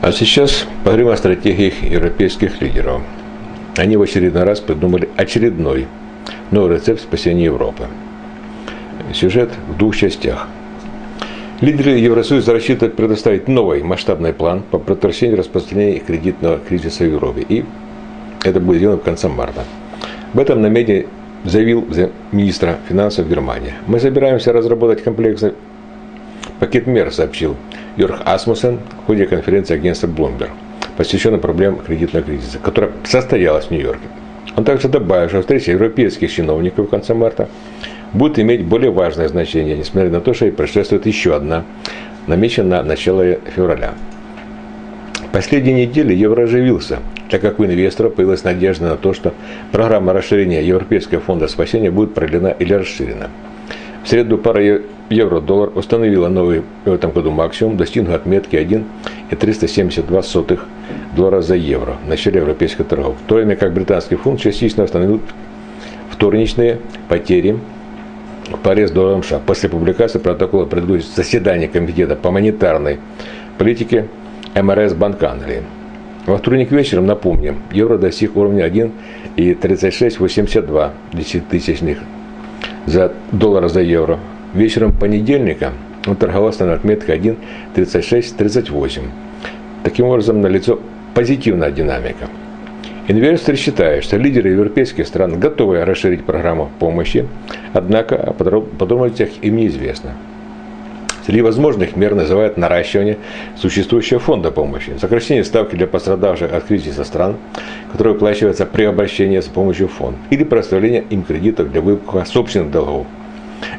А сейчас поговорим о стратегиях европейских лидеров. Они в очередной раз придумали очередной новый рецепт спасения Европы. Сюжет в двух частях. Лидеры Евросоюза рассчитывают предоставить новый масштабный план по предотвращению распространения кредитного кризиса в Европе. И это будет сделано в конце марта. Об этом на медиа заявил министр финансов Германии. Мы собираемся разработать комплексный пакет мер, сообщил Йорг Асмуссен в ходе конференции агентства Bloomberg, посвященной проблемам кредитного кризиса, которая состоялась в Нью-Йорке. Он также добавил, что встреча европейских чиновников в конце марта будет иметь более важное значение, несмотря на то, что ей предшествует еще одна, намечена на начало февраля. В последние недели евро оживился, так как у инвесторов появилась надежда на то, что программа расширения Европейского фонда спасения будет продлена или расширена. В среду пара евро-доллар установила новый в этом году максимум, достигнув отметки 1,372 доллара за евро в начале европейской торговли. В то время как британский фунт частично восстановил вторничные потери в паре с долларом США после публикации протокола предыдущего заседания Комитета по монетарной политике МРС Банка Англии. Во вторник вечером, напомним, евро достиг уровня 1,3682 за доллара за евро. Вечером понедельника он торговался на отметке 1,3638. Таким образом, налицо позитивная динамика. Инвесторы считают, что лидеры европейских стран готовы расширить программу помощи, однако о подробностях им неизвестно. Среди возможных мер называют наращивание существующего фонда помощи, сокращение ставки для пострадавших от кризиса стран, которые выплачиваются при обращении с помощью фонда, или предоставление им кредитов для выпуска собственных долгов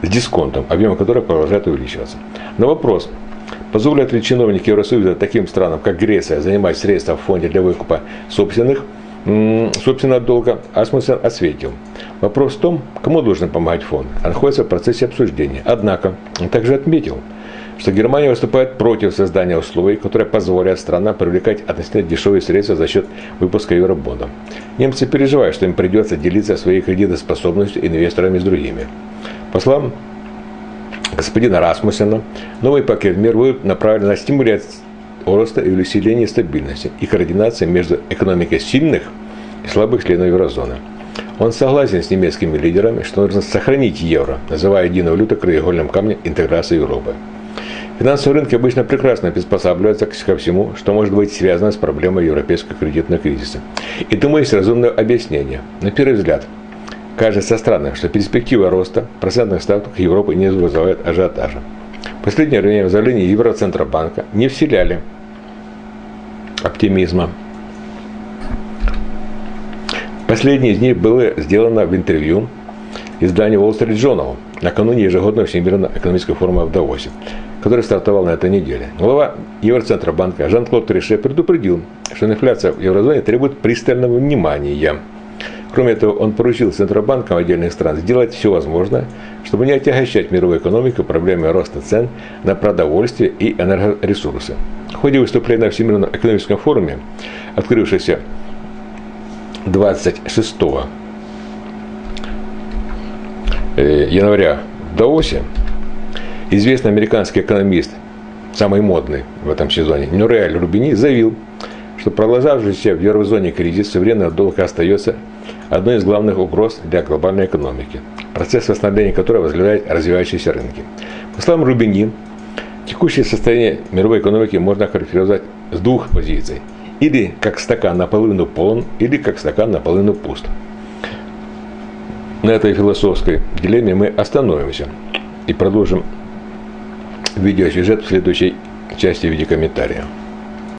с дисконтом, объем которых продолжает увеличиваться. На вопрос, позволят ли чиновники Евросоюза таким странам, как Греция, занимать средства в фонде для выкупа собственного долга, Асмуссен ответил. Вопрос в том, кому должен помогать фонд, находится в процессе обсуждения. Однако, он также отметил, что Германия выступает против создания условий, которые позволят странам привлекать относительно дешевые средства за счет выпуска евробондов. Немцы переживают, что им придется делиться своей кредитоспособностью инвесторами с другими. По словам господина Расмуссена, новый пакет мер будет направлен на стимуляцию роста и усиление стабильности и координации между экономикой сильных и слабых членов еврозоны. Он согласен с немецкими лидерами, что нужно сохранить евро, называя единую валюту краеугольным камнем интеграции Европы. Финансовые рынки обычно прекрасно приспосабливаются ко всему, что может быть связано с проблемой европейского кредитного кризиса. И тому есть разумное объяснение. На первый взгляд, кажется странным, что перспектива роста процентных ставок Европы не вызывает ажиотажа. В последнее время в заявлении Евроцентробанка не вселяли оптимизма. Последнее из них было сделано в интервью изданию Wall Street Journal накануне ежегодного Всемирного экономического форума в Давосе, который стартовал на этой неделе. Глава Евроцентробанка Жан-Клод Трише предупредил, что инфляция в еврозоне требует пристального внимания. Кроме этого, он поручил Центробанкам отдельных стран сделать все возможное, чтобы не отягощать мировую экономику проблемой роста цен на продовольствие и энергоресурсы. В ходе выступления на Всемирном экономическом форуме, открывшемся 26 января в Давосе, известный американский экономист, самый модный в этом сезоне, Нюриэль Рубини, заявил, что продолжавшийся в еврозоне кризис суверенного долга остается одной из главных угроз для глобальной экономики, процесс восстановления которой возглавляет развивающиеся рынки. По словам Рубини, текущее состояние мировой экономики можно характеризовать с двух позиций. Или как стакан наполовину полон, или как стакан наполовину пуст. На этой философской дилемме мы остановимся и продолжим видеосюжет в следующей части в виде комментария.